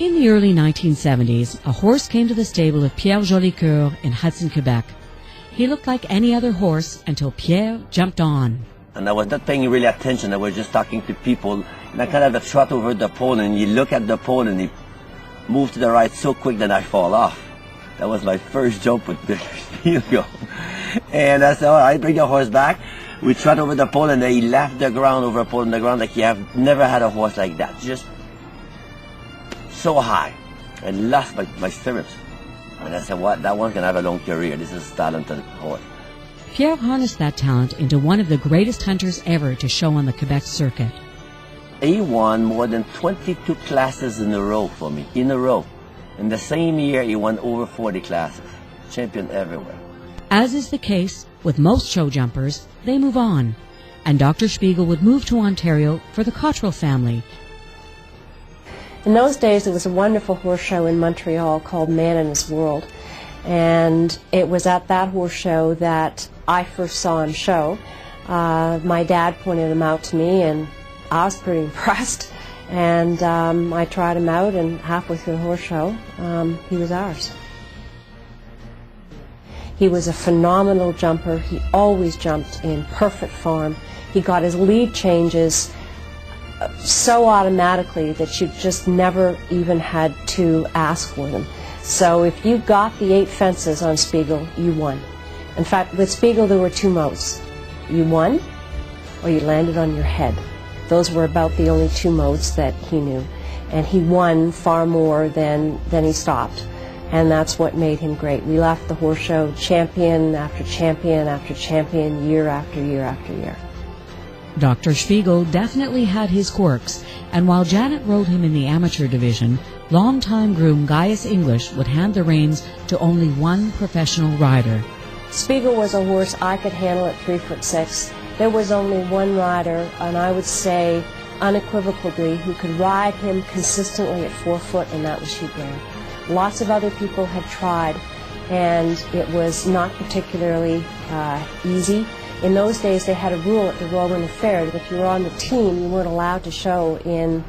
In the early 1970s, a horse came to the stable of Pierre Jolicoeur in Hudson, Quebec. He looked like any other horse until Pierre jumped on. And I was not paying really attention. I was just talking to people. And I kind of trot over the pole, and you look at the pole, and he moved to the right so quick that I fall off. That was my first jump with Schpiegle. And I said, all right, bring the horse back. We trot over the pole, and he left the ground over a pole on the ground like you have never had a horse like that. Just so high. And lost my stirrups. And I said, what? That one's going to have a long career. This is a talented horse. Pierre harnessed that talent into one of the greatest hunters ever to show on the Quebec circuit. He won more than 22 classes in a row for me, in a row. In the same year, he won over 40 classes. Champion everywhere. As is the case with most show jumpers, they move on. And Dr. Schpiegle would move to Ontario for the Cottrell family. In those days, there was a wonderful horse show in Montreal called Man in His World. And it was at that horse show that I first saw him show. My dad pointed him out to me, and I was pretty impressed. And I tried him out, and halfway through the horse show, he was ours. He was a phenomenal jumper. He always jumped in perfect form. He got his lead changes so automatically that you just never even had to ask for them. So if you got the 8 fences on Schpiegle, you won. In fact, with Schpiegle there were 2 modes. You won, or you landed on your head. Those were about the only 2 modes that he knew. And he won far more than he stopped. And that's what made him great. We left the horse show champion after champion after champion, year after year after year. Dr. Schpiegle definitely had his quirks, and while Janet rode him in the amateur division, longtime groom Gaius English would hand the reins to only one professional rider. Schpiegle was a horse I could handle at 3'6". There was only one rider, and I would say unequivocally, who could ride him consistently at 4 foot, and that was Hugh Grant. Lots of other people had tried, and it was not particularly easy. In those days, they had a rule at the Royal Winter Fair that if you were on the team, you weren't allowed to show in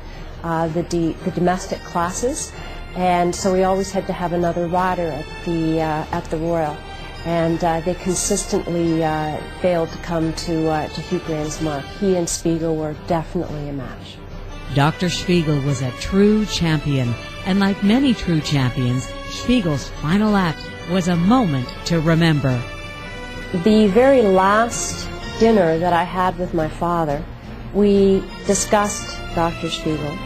the domestic classes, and so we always had to have another rider at the Royal. And they consistently failed to come to Hugh Grant's mark. He and Schpiegle were definitely a match. Dr. Schpiegle was a true champion, and like many true champions, Spiegle's final act was a moment to remember. The very last dinner that I had with my father, we discussed Dr. Schpiegle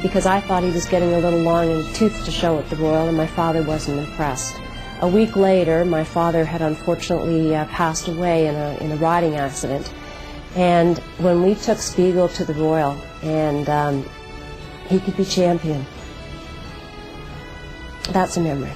because I thought he was getting a little long in the tooth to show at the Royal, and my father wasn't impressed. A week later, my father had unfortunately passed away in a riding accident, and when we took Schpiegle to the Royal, and he could be champion, that's a memory.